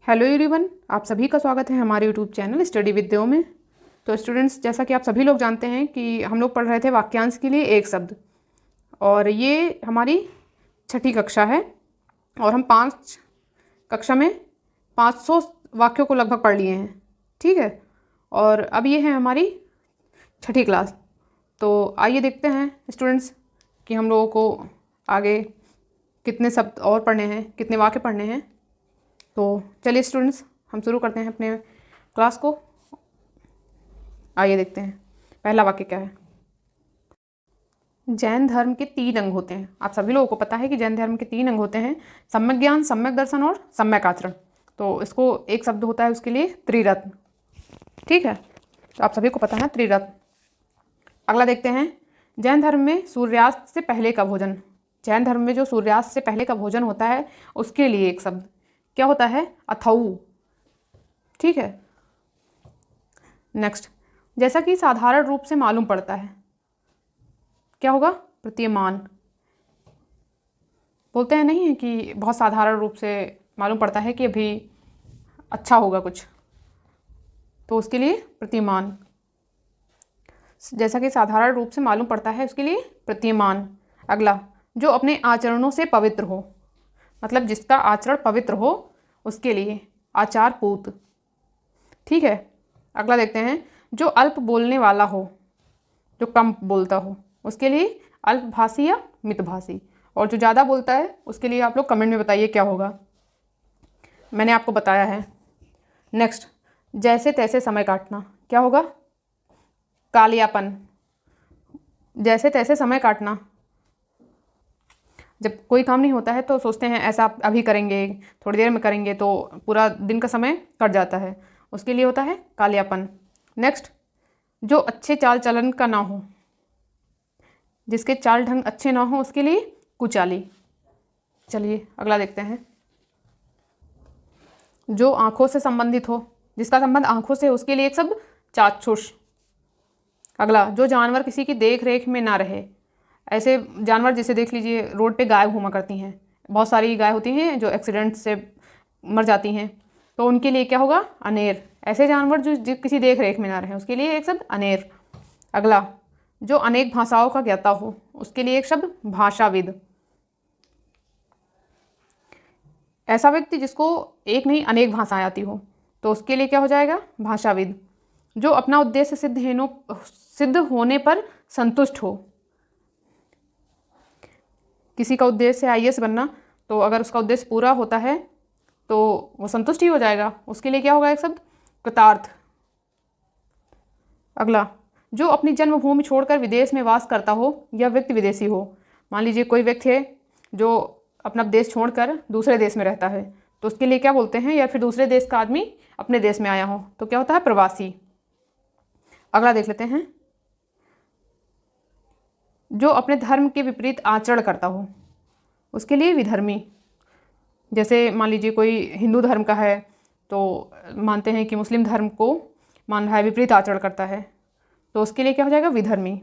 Hello everyone, आप सभी का स्वागत है हमारे यूट्यूब चैनल स्टडी विद देव में। तो स्टूडेंट्स, जैसा कि आप सभी लोग जानते हैं कि हम लोग पढ़ रहे थे वाक्यांश के लिए एक शब्द, और ये हमारी छठी कक्षा है और हम 5 कक्षा में 500 वाक्यों को लगभग पढ़ लिए हैं। ठीक है, और अब ये है हमारी छठी क्लास। तो आइए देखते हैं स्टूडेंट्स कि हम लोगों को आगे कितने शब्द और पढ़ने हैं, कितने वाक्य पढ़ने हैं। तो चलिए स्टूडेंट्स, हम शुरू करते हैं अपने क्लास को। आइए देखते हैं पहला वाक्य क्या है। जैन धर्म के 3 अंग होते हैं। आप सभी लोगों को पता है कि जैन धर्म के 3 अंग होते हैं, सम्यक ज्ञान, सम्यक दर्शन और सम्यक आचरण। तो इसको एक शब्द होता है उसके लिए, त्रिरत्न। ठीक है, तो आप सभी को पता है त्रिरत्न। अगला देखते हैं, जैन धर्म में सूर्यास्त से पहले का भोजन। जैन धर्म में जो सूर्यास्त से पहले का भोजन होता है उसके लिए एक शब्द क्या होता है, अथऊ। ठीक है, नेक्स्ट, जैसा कि साधारण रूप से मालूम पड़ता है, क्या होगा, प्रतीयमान। बोलते हैं नहीं है कि बहुत साधारण रूप से मालूम पड़ता है कि अभी अच्छा होगा कुछ, तो उसके लिए प्रतीयमान। जैसा कि साधारण रूप से मालूम पड़ता है उसके लिए प्रतीयमान। अगला, जो अपने आचरणों से पवित्र हो, मतलब जिसका आचरण पवित्र हो उसके लिए आचार पूत। ठीक है, अगला देखते हैं, जो अल्प बोलने वाला हो, जो कम बोलता हो उसके लिए अल्पभाषी या मितभाषी, और जो ज़्यादा बोलता है उसके लिए आप लोग कमेंट में बताइए क्या होगा, मैंने आपको बताया है। नेक्स्ट, जैसे तैसे समय काटना, क्या होगा, कालियापन। जैसे तैसे समय काटना, जब कोई काम नहीं होता है तो सोचते हैं ऐसा अभी करेंगे, थोड़ी देर में करेंगे, तो पूरा दिन का समय कट जाता है, उसके लिए होता है कालियापन। नेक्स्ट, जो अच्छे चाल चलन का ना हो, जिसके चाल ढंग अच्छे ना हो उसके लिए कुचाली। चलिए अगला देखते हैं, जो आँखों से संबंधित हो, जिसका संबंध आँखों से उसके लिए एक शब्द चाक्षुष। अगला, जो जानवर किसी की देख रेख में ना रहे। ऐसे जानवर जैसे देख लीजिए रोड पे गाय घूमा करती हैं, बहुत सारी गाय होती हैं जो एक्सीडेंट से मर जाती हैं, तो उनके लिए क्या होगा, अनेर। ऐसे जानवर जो किसी देख रेख में ना रहे उसके लिए एक शब्द अनेर। अगला, जो अनेक भाषाओं का ज्ञाता हो उसके लिए एक शब्द भाषाविद। ऐसा व्यक्ति जिसको एक नहीं अनेक भाषाएं आती हो तो उसके लिए क्या हो जाएगा, भाषाविद। जो अपना उद्देश्य सिद्ध होने पर संतुष्ट हो। किसी का उद्देश्य है IAS बनना, तो अगर उसका उद्देश्य पूरा होता है तो वो संतुष्ट ही हो जाएगा, उसके लिए क्या होगा, एक शब्द कृतार्थ। अगला, जो अपनी जन्मभूमि छोड़कर विदेश में वास करता हो या व्यक्ति विदेशी हो। मान लीजिए कोई व्यक्ति है जो अपना देश छोड़कर दूसरे देश में रहता है, तो उसके लिए क्या बोलते हैं, या फिर दूसरे देश का आदमी अपने देश में आया हो तो क्या होता है, प्रवासी। अगला देख लेते हैं, जो अपने धर्म के विपरीत आचरण करता हो उसके लिए विधर्मी। जैसे मान लीजिए कोई हिंदू धर्म का है तो मानते हैं कि मुस्लिम धर्म को मान रहा है, विपरीत आचरण करता है, तो उसके लिए क्या हो जाएगा, विधर्मी।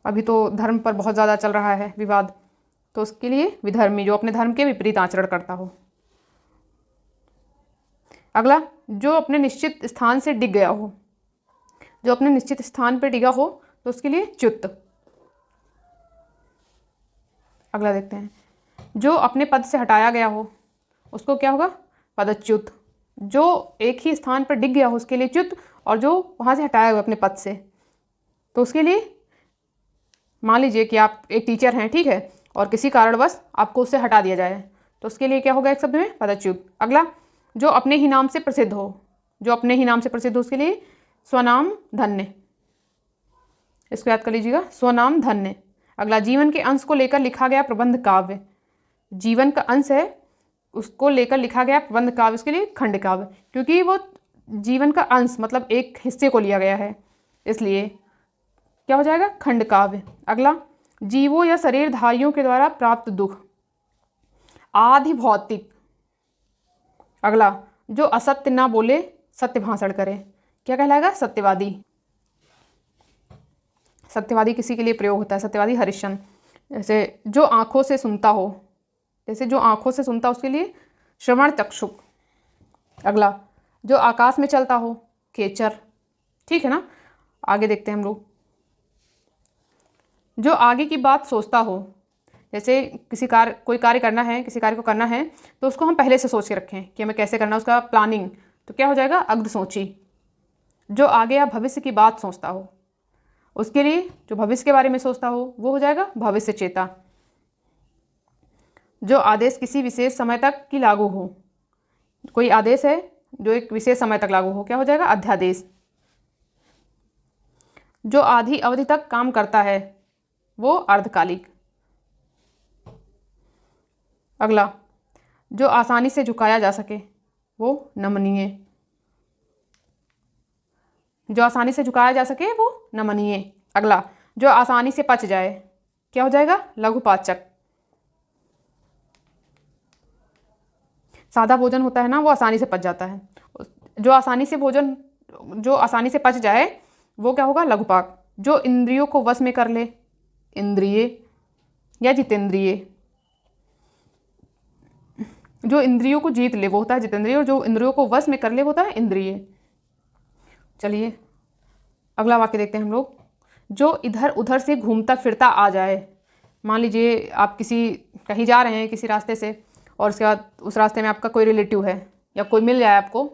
अभी तो धर्म पर बहुत ज़्यादा चल रहा है विवाद, तो उसके लिए विधर्मी, जो अपने धर्म के विपरीत आचरण करता हो। अगला, जो अपने निश्चित स्थान से डिग गया हो, जो अपने निश्चित स्थान पर डिगा हो तो उसके लिए च्युत। अगला देखते हैं, जो अपने पद से हटाया गया हो उसको क्या होगा, पदच्युत। जो एक ही स्थान पर डिग गया हो उसके लिए च्युत, और जो वहाँ से हटाया हुआ अपने पद से तो उसके लिए, मान लीजिए कि आप एक टीचर हैं, ठीक है, और किसी कारणवश आपको उससे हटा दिया जाए तो उसके लिए क्या होगा, एक शब्द में पदच्युत। अगला, जो अपने ही नाम से प्रसिद्ध हो, जो अपने ही नाम से प्रसिद्ध हो उसके लिए स्वनाम धन्य। इसको याद कर लीजिएगा, स्वनाम धन्य। अगला, जीवन के अंश को लेकर लिखा गया प्रबंध काव्य। जीवन का अंश है उसको लेकर लिखा गया प्रबंध काव्य, उसके लिए खंड काव्य, क्योंकि वो जीवन का अंश मतलब एक हिस्से को लिया गया है, इसलिए क्या हो जाएगा, खंड काव्य। अगला, जीवों या शरीरधारियों के द्वारा प्राप्त दुख, आधि भौतिक। अगला, जो असत्य ना बोले सत्य भाषण करे, क्या कहलाएगा, सत्यवादी। सत्यवादी किसी के लिए प्रयोग होता है, सत्यवादी हरिश्चंद्र। जैसे जो आँखों से सुनता हो, जैसे जो आँखों से सुनता उसके लिए श्रवण चक्षुक। अगला, जो आकाश में चलता हो, खेचर। ठीक है ना। आगे देखते हैं हम लोग। जो आगे की बात सोचता हो, जैसे कोई कार्य करना है, किसी कार्य को करना है तो उसको हम पहले से सोच के रखें कि हमें कैसे करना है, उसका प्लानिंग। तो क्या हो जाएगा, अग्रसोची। जो आगे या भविष्य की बात सोचता हो, उसके लिए जो भविष्य के बारे में सोचता हो वो हो जाएगा भविष्य चेता। जो आदेश किसी विशेष समय तक की लागू हो, कोई आदेश है जो एक विशेष समय तक लागू हो, क्या हो जाएगा, अध्यादेश। जो आधी अवधि तक काम करता है वो अर्धकालिक। अगला, जो आसानी से झुकाया जा सके वो नमनीय। जो आसानी से झुकाया जा सके वो नमनीय। अगला, जो आसानी से पच जाए, क्या हो जाएगा, लघुपाचक। सादा भोजन होता है ना, वो आसानी से पच जाता है। जो आसानी से पच जाए वो क्या होगा, लघुपाक। जो इंद्रियों को वश में कर ले, इंद्रिय या जितेंद्रिय। जो इंद्रियों को जीत ले वो होता है जितेंद्रिय, और जो इंद्रियों को वश में कर ले वो होता है इंद्रिय। चलिए अगला वाक्य देखते हैं हम लोग। जो इधर उधर से घूमता फिरता आ जाए। मान लीजिए आप कहीं जा रहे हैं किसी रास्ते से, और उसके बाद उस रास्ते में आपका कोई रिलेटिव है या कोई मिल जाए आपको,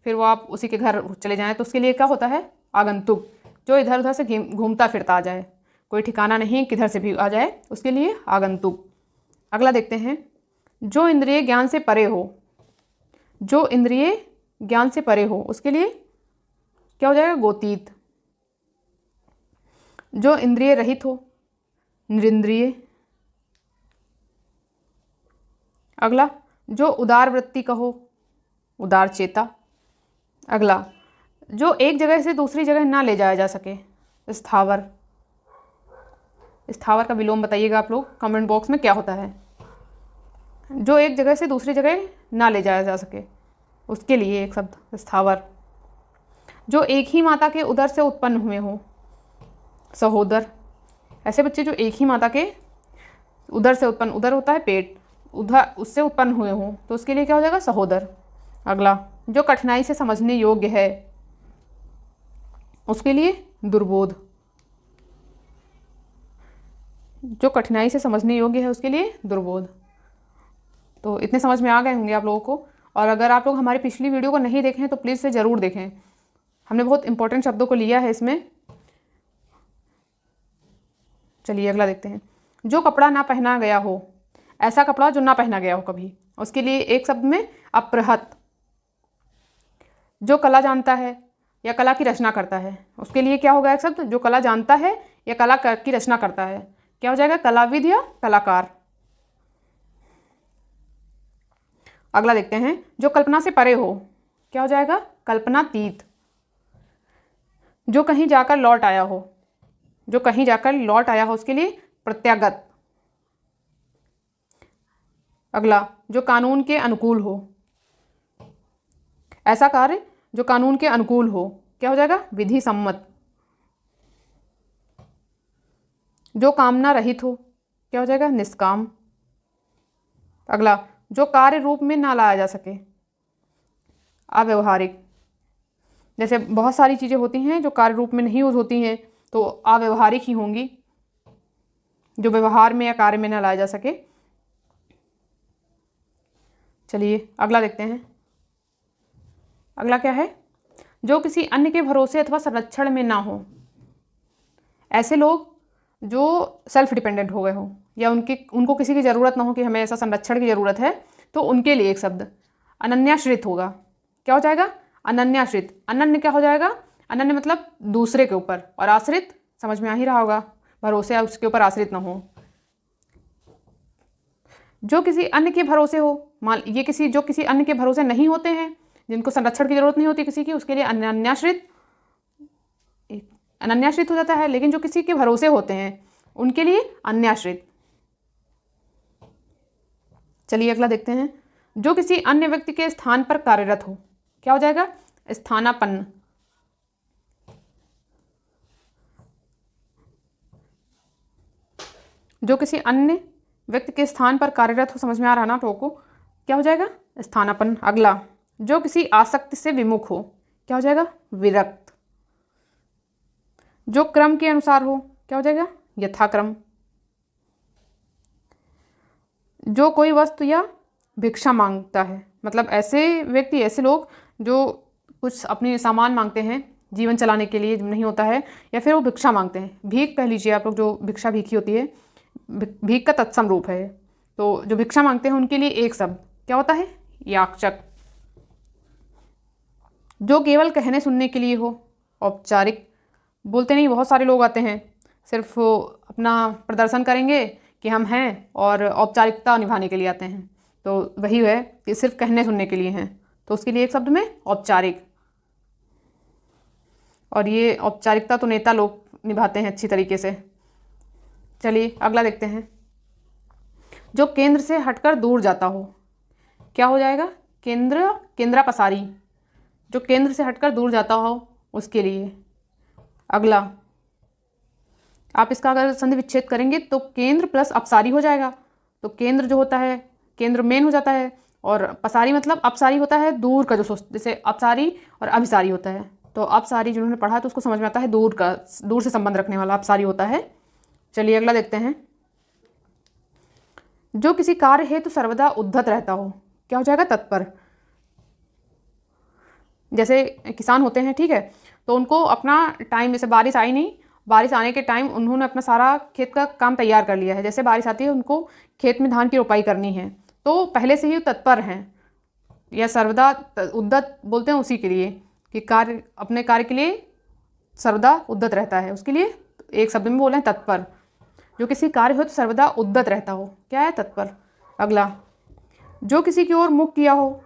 फिर वो आप उसी के घर चले जाएं, तो उसके लिए क्या होता है, आगंतुक। जो इधर उधर से घूमता फिरता आ जाए, कोई ठिकाना नहीं किधर से भी आ जाए, उसके लिए आगंतुक। अगला देखते हैं। जो इंद्रिय ज्ञान से परे हो। जो इंद्रिय ज्ञान से परे हो उसके लिए क्या हो जाएगा, गोतीत। जो इंद्रिय रहित हो, निरिंद्रिय। अगला, जो उदार वृत्ति का हो, उदार चेता। अगला, जो एक जगह से दूसरी जगह ना ले जाया जा सके, स्थावर। स्थावर का विलोम बताइएगा आप लोग कमेंट बॉक्स में क्या होता है। जो एक जगह से दूसरी जगह ना ले जाया जा सके उसके लिए एक शब्द, स्थावर। जो एक ही माता के उदर से उत्पन्न हुए हो, सहोदर। ऐसे बच्चे जो एक ही माता के उदर से उत्पन्न, उदर होता है पेट, उधर उससे उत्पन्न हुए हों तो उसके लिए क्या हो जाएगा, सहोदर। अगला, जो कठिनाई से समझने योग्य है उसके लिए दुर्बोध। जो कठिनाई से समझने योग्य है उसके लिए दुर्बोध। तो इतने समझ में आ गए होंगे आप लोगों को। और अगर आप लोग हमारी पिछली वीडियो को नहीं देखें तो प्लीज़ से ज़रूर देखें, हमने बहुत इंपॉर्टेंट शब्दों को लिया है इसमें। चलिए अगला देखते हैं। जो कपड़ा ना पहना गया हो, ऐसा कपड़ा जो ना पहना गया हो कभी, उसके लिए एक शब्द में अपृहत। जो कला जानता है या कला की रचना करता है उसके लिए क्या होगा एक शब्द, जो कला जानता है या कला की रचना करता है, क्या हो जाएगा, कलाविद या कलाकार। अगला देखते हैं। जो कल्पना से परे हो, क्या हो जाएगा, कल्पनातीत। जो कहीं जाकर लौट आया हो, जो कहीं जाकर लौट आया हो उसके लिए प्रत्यागत। अगला, जो कानून के अनुकूल हो, ऐसा कार्य जो कानून के अनुकूल हो, क्या हो जाएगा, विधि सम्मत। जो कामना रहित हो, क्या हो जाएगा, निष्काम। अगला, जो कार्य रूप में ना लाया जा सके, अव्यवहारिक। जैसे बहुत सारी चीज़ें होती हैं जो कार्य रूप में नहीं यूज होती हैं तो अव्यवहारिक ही होंगी, जो व्यवहार में या कार्य में ना लाया जा सके। चलिए अगला देखते हैं। अगला क्या है, जो किसी अन्य के भरोसे अथवा संरक्षण में ना हो। ऐसे लोग जो सेल्फ डिपेंडेंट हो गए हो या उनको किसी की ज़रूरत ना हो कि हमें ऐसा संरक्षण की ज़रूरत है, तो उनके लिए एक शब्द अनन्याश्रित होगा। क्या हो जाएगा, अनन्याश्रित। अनन्य क्या हो जाएगा, अनन्य मतलब दूसरे के ऊपर, और आश्रित समझ में आ ही रहा होगा, भरोसे या उसके ऊपर आश्रित ना हो। जो किसी अन्य के भरोसे हो, मान ये जो किसी अन्य के भरोसे नहीं होते हैं, जिनको संरक्षण की जरूरत नहीं होती किसी की, उसके लिए अनन्याश्रित हो जाता है। लेकिन जो किसी के भरोसे होते हैं उनके लिए अन्याश्रित। चलिए अगला देखते हैं। जो किसी अन्य व्यक्ति के स्थान पर कार्यरत हो, क्या हो जाएगा, स्थानापन्न। जो किसी अन्य व्यक्ति के स्थान पर कार्यरत हो, समझ में आ रहा ना आप लोगों को, क्या हो जाएगा? स्थानापन्न। अगला, जो किसी आसक्ति से विमुख हो, क्या हो जाएगा? विरक्त। जो क्रम के अनुसार हो, क्या हो जाएगा? यथाक्रम। जो कोई वस्तु या भिक्षा मांगता है, मतलब ऐसे व्यक्ति, ऐसे लोग जो कुछ अपने सामान मांगते हैं जीवन चलाने के लिए, नहीं होता है, या फिर वो भिक्षा मांगते हैं। भीख कह लीजिए आप लोग, जो भिक्षा भीखी होती है, भीख का तत्सम रूप है। तो जो भिक्षा मांगते हैं उनके लिए एक शब्द क्या होता है? याचक। जो केवल कहने सुनने के लिए हो, औपचारिक। बोलते नहीं, बहुत सारे लोग आते हैं, सिर्फ अपना प्रदर्शन करेंगे कि हम हैं, और औपचारिकता निभाने के लिए आते हैं। तो वही है कि सिर्फ कहने सुनने के लिए हैं, तो उसके लिए एक शब्द में औपचारिक। और ये औपचारिकता तो नेता लोग निभाते हैं अच्छी तरीके से। चलिए अगला देखते हैं। जो केंद्र से हटकर दूर जाता हो, क्या हो जाएगा? केंद्रापसारी। जो केंद्र से हटकर दूर जाता हो उसके लिए। अगला, आप इसका अगर संधि विच्छेद करेंगे तो केंद्र प्लस अपसारी हो जाएगा। तो केंद्र जो होता है, केंद्र मेन हो जाता है, और पसारी मतलब अपसारी होता है दूर का, जो जैसे अपसारी और अभिसारी होता है। तो अपसारी जिन्होंने पढ़ा तो उसको समझ में आता है, दूर का, दूर से संबंध रखने वाला अपसारी होता है। चलिए अगला देखते हैं। जो किसी कार्य हेतु सर्वदा उद्धत रहता हो, क्या हो जाएगा? तत्पर। जैसे किसान होते हैं, ठीक है, तो उनको अपना टाइम, जैसे बारिश आई नहीं, बारिश आने के टाइम उन्होंने अपना सारा खेत का काम तैयार कर लिया है। जैसे बारिश आती है, उनको खेत में धान की रोपाई करनी है, तो पहले से ही तत्पर हैं, या सर्वदा उद्दत बोलते हैं उसी के लिए, कि कार्य, अपने कार्य के लिए सर्वदा उद्दत रहता है, उसके लिए एक शब्द में बोले तत्पर। जो किसी कार्य हो तो सर्वदा उद्दत रहता हो, क्या है? तत्पर। अगला, जो किसी की ओर मुख किया हो,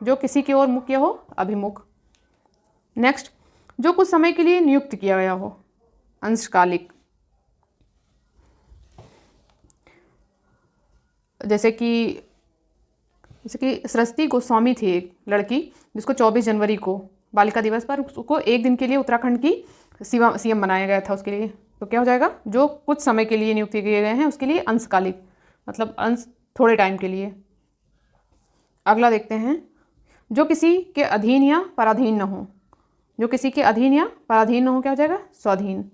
जो किसी की ओर मुख किया हो, अभिमुख। नेक्स्ट, जो कुछ समय के लिए नियुक्त किया गया हो, अंशकालिक। जैसे कि सृष्टि गोस्वामी थी, एक लड़की, जिसको 24 जनवरी को बालिका दिवस पर उसको एक दिन के लिए उत्तराखंड की सीएम बनाया गया था उसके लिए। तो क्या हो जाएगा? जो कुछ समय के लिए नियुक्त किए गए हैं उसके लिए अंशकालिक, मतलब अंश, थोड़े टाइम के लिए। अगला देखते हैं। जो किसी के अधीन या पराधीन न हो, जो किसी के अधीन या पराधीन न हो, क्या हो जाएगा? स्वाधीन।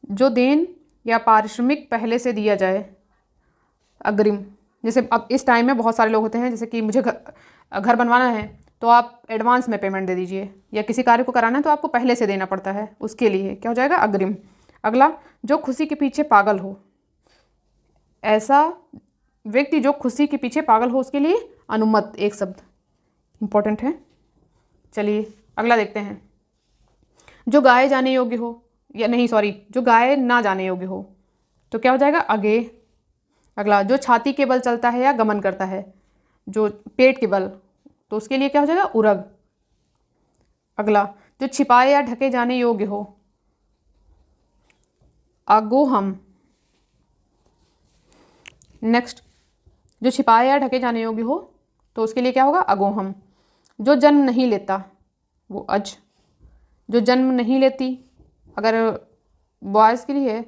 जो देन या पारिश्रमिक पहले से दिया जाए, अग्रिम। जैसे अब इस टाइम में बहुत सारे लोग होते हैं, जैसे कि मुझे घर बनवाना है तो आप एडवांस में पेमेंट दे दीजिए, या किसी कार्य को कराना है तो आपको पहले से देना पड़ता है, उसके लिए क्या हो जाएगा? अग्रिम। अगला, जो खुशी के पीछे पागल हो, ऐसा व्यक्ति जो खुशी के पीछे पागल हो उसके लिए अनुमत, एक शब्द इंपॉर्टेंट है। चलिए अगला देखते हैं। जो गाए जाने योग्य हो, या नहीं सॉरी, जो गाए ना जाने योग्य हो, तो क्या हो जाएगा? अगे। अगला, जो छाती के बल चलता है या गमन करता है, जो पेट के बल, तो उसके लिए क्या हो जाएगा? उरग। अगला, जो छिपाए या ढके जाने योग्य हो, अगोहम। नेक्स्ट, जो छिपाए या ढके जाने योग्य हो, तो उसके लिए क्या होगा? अगोहम। जो जन्म नहीं लेता, वो अज। जो जन्म नहीं लेती, अगर बॉयज़ के लिए,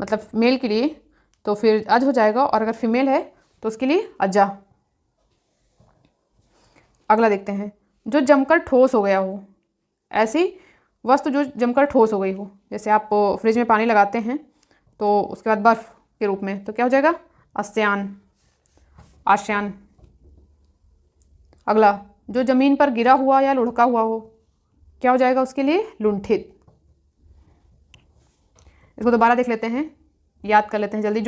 मतलब मेल के लिए, तो फिर अज हो जाएगा, और अगर फीमेल है तो उसके लिए अजा। अगला देखते हैं। जो जमकर ठोस हो गया हो, ऐसी वस्तु जो जमकर ठोस हो गई हो, जैसे आप फ्रिज में पानी लगाते हैं तो उसके बाद बर्फ़ के रूप में, तो क्या हो जाएगा? आस्यान, आस्यान। अगला, जो ज़मीन पर गिरा हुआ या लुढ़का हुआ हो, क्या हो जाएगा उसके लिए? लुंठित। इसको दोबारा देख लेते हैं, याद कर लेते हैं जल्दी।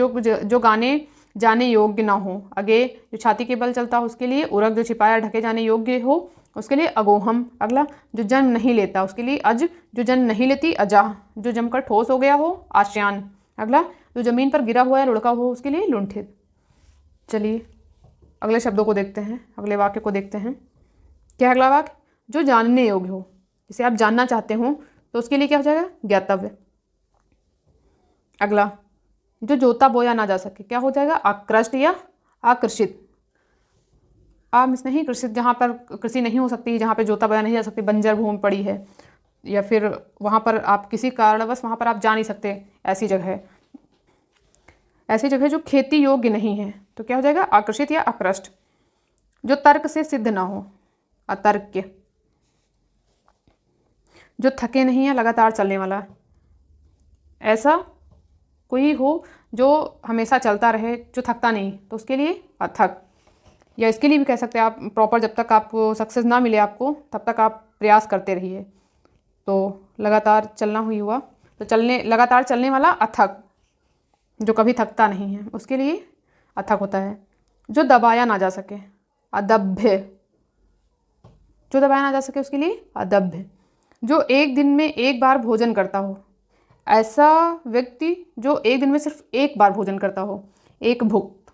जो गाने जाने योग्य ना हो, अगे। जो छाती के बल चलता हो उसके लिए उरग। जो छिपाया ढके जाने योग्य हो उसके लिए अगोहम। अगला, जो जन्म नहीं लेता उसके लिए अज। जो जन्म नहीं लेती, अजाह। जो जमकर ठोस हो गया हो, आश्यान। अगला, जो ज़मीन पर गिरा हुआ या लुढ़का हो उसके लिए लुंठित। चलिए अगले शब्दों को देखते हैं, अगले वाक्य को देखते हैं। क्या अगला वाक्य? जो जानने योग्य हो, जिसे आप जानना चाहते हो, तो उसके लिए क्या हो जाएगा? ज्ञातव्य। अगला, जो जोता बोया ना जा सके, क्या हो जाएगा? आकृष्ट या आकर्षित। मिस नहीं, कृषित, जहाँ पर कृषि नहीं हो सकती, जहाँ पे जोता बोया नहीं जा सकती, बंजर भूमि पड़ी है, या फिर वहाँ पर आप किसी कारणवश वहाँ पर आप जा नहीं सकते, ऐसी जगह है। ऐसी जगह जो खेती योग्य नहीं है, तो क्या हो जाएगा? आकर्षित या आकृष्ट। जो तर्क से सिद्ध ना हो, अतर्क्य। जो थके नहीं या लगातार चलने वाला, ऐसा कोई हो जो हमेशा चलता रहे, जो थकता नहीं, तो उसके लिए अथक। या इसके लिए भी कह सकते हैं आप प्रॉपर, जब तक आपको सक्सेस ना मिले आपको, तब तक आप प्रयास करते रहिए। तो लगातार चलना हुई हुआ, तो लगातार चलने वाला अथक, जो कभी थकता नहीं है, उसके लिए अथक होता है। जो दबाया ना जा सके, अदभ्य। जो दबाया ना जा सके उसके लिए अदभ्य। जो एक दिन में एक बार भोजन करता हो, ऐसा व्यक्ति जो एक दिन में सिर्फ एक बार भोजन करता हो, एक भुक्त।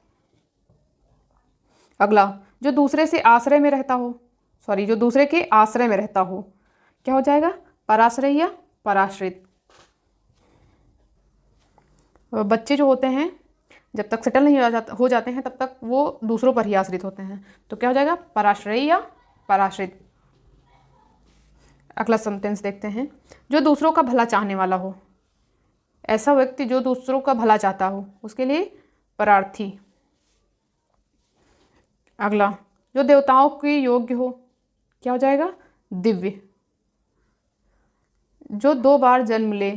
अगला, जो दूसरे से आश्रय में रहता हो, जो दूसरे के आश्रय में रहता हो, क्या हो जाएगा? पराश्रय या पराश्रित। बच्चे जो होते हैं जब तक सेटल नहीं हो जाते हैं तब तक वो दूसरों पर ही आश्रित होते हैं, तो क्या हो जाएगा? पराश्रय या पराश्रित। अगला सेंटेंस देखते हैं। जो दूसरों का भला चाहने वाला हो, ऐसा व्यक्ति जो दूसरों का भला चाहता हो, उसके लिए परार्थी। अगला, जो देवताओं के योग्य हो, क्या हो जाएगा? दिव्य। जो 2 बार जन्म ले,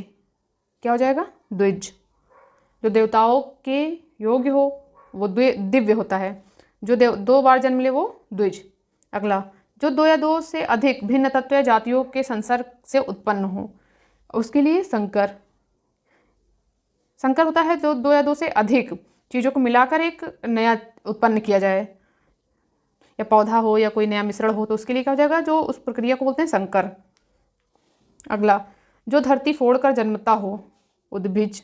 क्या हो जाएगा? द्विज। जो देवताओं के योग्य हो वो दिव्य होता है, जो 2 बार जन्म ले वो द्विज। अगला, जो 2 या 2 से अधिक भिन्न तत्व या जातियों के संसर्ग से उत्पन्न हो, उसके लिए संकर। संकर होता है जो 2 या 2 से अधिक चीज़ों को मिलाकर एक नया उत्पन्न किया जाए, या पौधा हो या कोई नया मिश्रण हो, तो उसके लिए क्या हो जाएगा? जो उस प्रक्रिया को बोलते हैं संकर। अगला, जो धरती फोड़कर जन्मता हो, उद्भिज।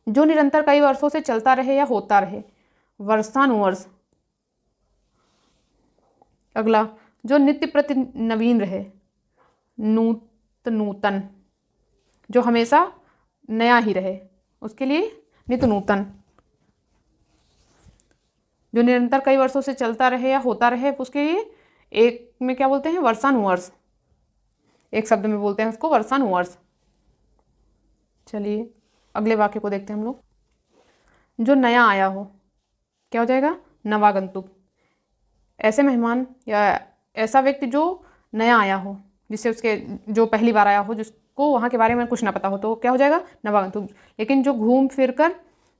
जो निरंतर कई वर्षों से चलता रहे या होता रहे, वर्षानुवर्ष। अगला, जो नित्य प्रति नवीन रहे, नूतन। जो हमेशा नया ही रहे, उसके लिए नित्य नूतन। जो निरंतर कई वर्षों से चलता रहे या होता रहे, उसके लिए एक में क्या बोलते हैं? वर्षानुवर्ष। एक शब्द में बोलते हैं उसको वर्षानुवर्ष। चलिए अगले वाक्य को देखते हैं हम लोग। जो नया आया हो, क्या हो जाएगा? नवागंतुक। ऐसे मेहमान या ऐसा व्यक्ति जो नया आया हो, जिससे उसके जो पहली बार आया हो, जिसको वहाँ के बारे में कुछ ना पता हो, तो क्या हो जाएगा? नवागंतुक। लेकिन जो घूम फिर कर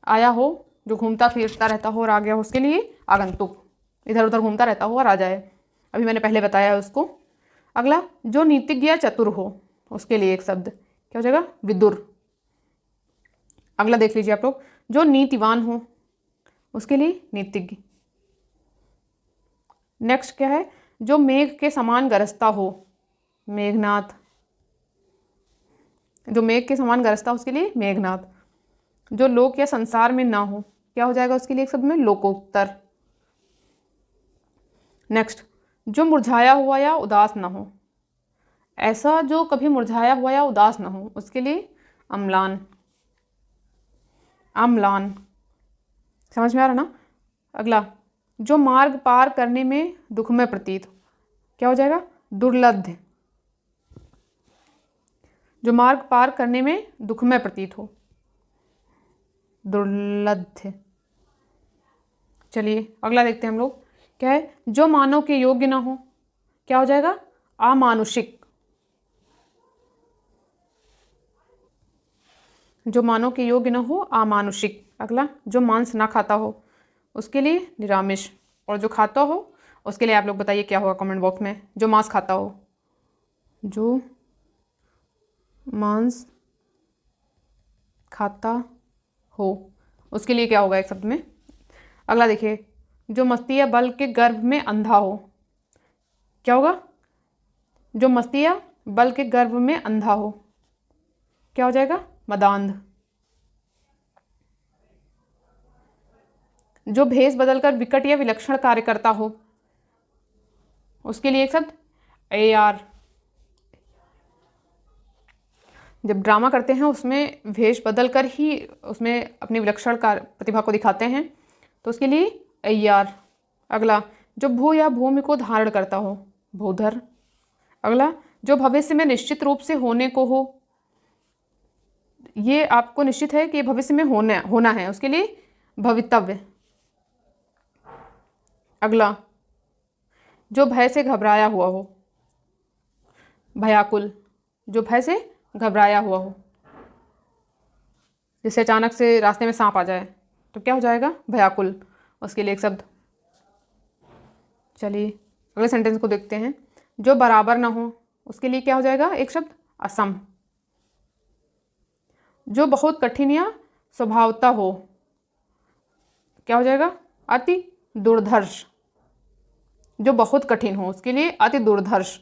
आया हो, जो घूमता फिरता रहता हो और आ गया हो, उसके लिए आगंतुक। इधर उधर घूमता रहता हो और आ जाए, अभी मैंने पहले बताया उसको। अगला, जो नीतिज्ञ या चतुर हो, उसके लिए एक शब्द, क्या हो जाएगा? विदुर। अगला देख लीजिए आप लोग। जो नीतिवान हो, उसके लिए नीतिज्ञ। नेक्स्ट क्या है? जो मेघ के समान गरजता हो, मेघनाथ। जो मेघ के समान गरजता हो, उसके लिए मेघनाथ। जो लोक या संसार में ना हो, क्या हो जाएगा उसके लिए एक शब्द में? लोकोत्तर। नेक्स्ट, जो मुरझाया हुआ या उदास ना हो, ऐसा जो कभी मुरझाया हुआ या उदास ना हो, उसके लिए अम्लान। अम्लान, समझ में आ रहा ना? अगला, जो मार्ग पार करने में दुखमय प्रतीत हो, क्या हो जाएगा? दुर्लभ। जो मार्ग पार करने में दुखमय प्रतीत हो, दुर्लभ। चलिए अगला देखते हैं हम लोग। क्या है? जो मानव के योग्य ना हो, क्या हो जाएगा? अमानुषिक। जो मानव के योग्य ना हो, अमानुषिक। अगला, जो मांस ना खाता हो, उसके लिए निरामिष। और जो खाता हो, उसके लिए आप लोग बताइए क्या होगा कमेंट बॉक्स में। जो मांस खाता हो, जो मांस खाता हो, उसके लिए क्या होगा एक शब्द में? अगला देखिए, जो मस्ती या बल के गर्भ में अंधा हो, क्या होगा? जो मस्ती या बल के गर्भ में अंधा हो, क्या हो जाएगा? मदांध। जो भेष बदलकर विकट या विलक्षण कार्य करता हो, उसके लिए एक शब्द AR। जब ड्रामा करते हैं उसमें भेष बदलकर ही उसमें अपनी विलक्षण प्रतिभा को दिखाते हैं, तो उसके लिए AR। अगला, जो भू या भूमि को धारण करता हो, भूधर। अगला, जो भविष्य में निश्चित रूप से होने को हो, ये आपको निश्चित है कि भविष्य में होना है, उसके लिए भवितव्य। अगला, जो भय से घबराया हुआ हो, भयाकुल, जो भय से घबराया हुआ हो। जैसे अचानक से रास्ते में सांप आ जाए तो क्या हो जाएगा, भयाकुल, उसके लिए एक शब्द। चलिए अगले सेंटेंस को देखते हैं। जो बराबर ना हो, उसके लिए क्या हो जाएगा, एक शब्द, असम। जो बहुत कठिन या स्वभावता हो, क्या हो जाएगा, अति दुर्धर्ष। जो बहुत कठिन हो उसके लिए अति दुर्धर्ष।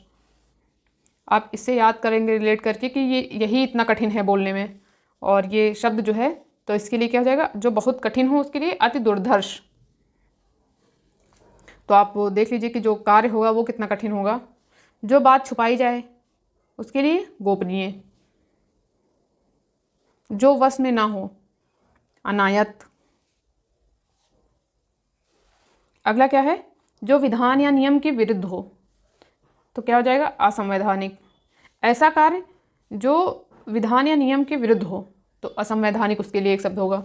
आप इससे याद करेंगे रिलेट करके कि यही इतना कठिन है बोलने में, और ये शब्द जो है, तो इसके लिए क्या हो जाएगा, जो बहुत कठिन हो उसके लिए अति दुर्धर्ष। तो आप देख लीजिए कि जो कार्य होगा वो कितना कठिन होगा। जो बात छुपाई जाए उसके लिए गोपनीय। जो वश में ना हो, अनायत। अगला क्या है, जो विधान या नियम के विरुद्ध हो, तो क्या हो जाएगा, असंवैधानिक। ऐसा कार्य जो विधान या नियम के विरुद्ध हो तो असंवैधानिक उसके लिए एक शब्द होगा।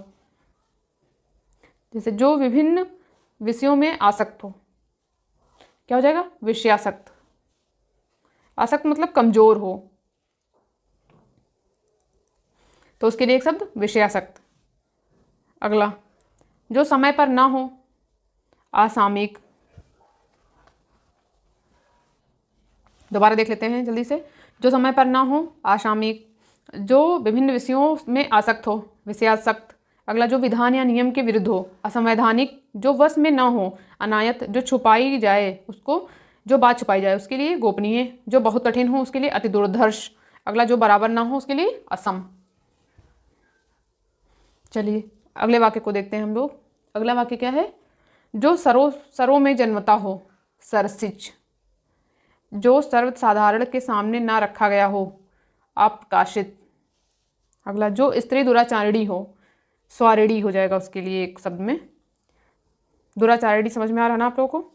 जैसे जो विभिन्न विषयों में आसक्त हो, क्या हो जाएगा, विषयासक्त। आसक्त मतलब कमजोर हो, तो उसके लिए एक शब्द, विषयासक्त। अगला, जो समय पर ना हो, असामयिक। दोबारा देख लेते हैं जल्दी से। जो समय पर ना हो, असामयिक। जो विभिन्न विषयों में आसक्त हो, विषयासक्त। अगला, जो विधान या नियम के विरुद्ध हो, असंवैधानिक। जो वश में ना हो, अनायत। जो छुपाई जाए उसको, जो बात छुपाई जाए उसके लिए गोपनीय। जो बहुत कठिन हो उसके लिए अति दुर्धर्ष। अगला, जो बराबर ना हो उसके लिए असम। चलिए अगले वाक्य को देखते हैं हम लोग। अगला वाक्य क्या है, जो सरों में जन्मता हो, सरसिज। जो सर्वसाधारण के सामने ना रखा गया हो, अप्रकाशित। अगला, जो स्त्री दुराचारिणी हो, स्वारिणी हो जाएगा उसके लिए एक शब्द में। दुराचारिणी समझ में आ रहा ना आप लोगों को,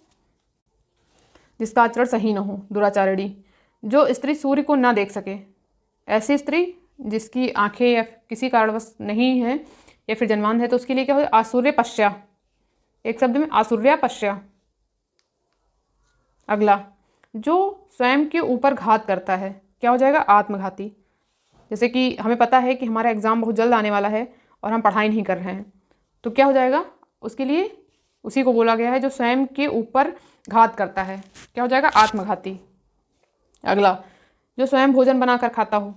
जिसका आचरण सही ना हो, दुराचारिणी। जो स्त्री सूर्य को ना देख सके, ऐसी स्त्री जिसकी आंखें या किसी कारणवश नहीं है या फिर जन्मांध है, तो उसके लिए क्या हो, आसुर्यपश्या। एक शब्द में, आसुर्यपश्या। अगला, जो स्वयं के ऊपर घात करता है, क्या हो जाएगा, आत्मघाती। जैसे कि हमें पता है कि हमारा एग्ज़ाम बहुत जल्द आने वाला है और हम पढ़ाई नहीं कर रहे हैं, तो क्या हो जाएगा, उसके लिए उसी को बोला गया है जो स्वयं के ऊपर घात करता है, क्या हो जाएगा, आत्मघाती। अगला, जो स्वयं भोजन बनाकर खाता हो,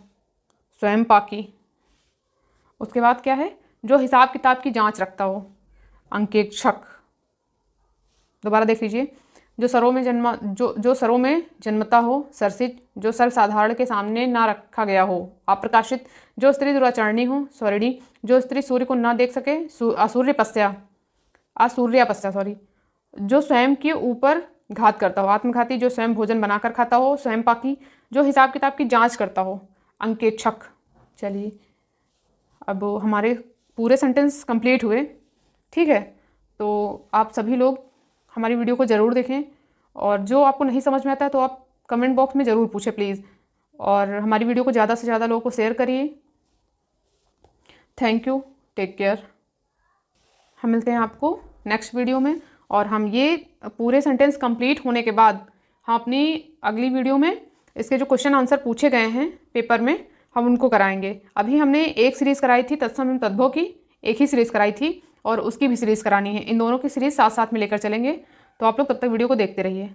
स्वयं पाकी। उसके बाद क्या है, जो हिसाब किताब की जांच रखता हो, अंकेक्षक। दोबारा देख लीजिए। जो सरों में जन्मता हो, सरसिज। जो सर्वसाधारण के सामने ना रखा गया हो, अप्रकाशित। जो स्त्री दुराचारिणी हो, स्वरिणी। जो स्त्री सूर्य को ना देख सके, आसूर्यापस्या सॉरी। जो स्वयं के ऊपर घात करता हो, आत्मघाती। जो स्वयं भोजन बनाकर खाता हो, स्वयं पाकी। जो हिसाब किताब की जांच करता हो, अंकेक्षक। चलिए अब हमारे पूरे सेंटेंस कंप्लीट हुए, ठीक है। तो आप सभी लोग हमारी वीडियो को ज़रूर देखें, और जो आपको नहीं समझ में आता है तो आप कमेंट बॉक्स में ज़रूर पूछें प्लीज़, और हमारी वीडियो को ज़्यादा से ज़्यादा लोगों को शेयर करिए। Thank you, take care. हम मिलते हैं आपको नेक्स्ट वीडियो में, और हम ये पूरे सेंटेंस कंप्लीट होने के बाद हम अपनी अगली वीडियो में इसके जो क्वेश्चन आंसर पूछे गए हैं पेपर में, हम उनको कराएंगे। अभी हमने एक सीरीज़ कराई थी तत्सम एवं तद्भव की, एक ही सीरीज़ कराई थी, और उसकी भी सीरीज़ करानी है। इन दोनों की सीरीज़ साथ साथ में लेकर चलेंगे, तो आप लोग तब तक वीडियो को देखते रहिए।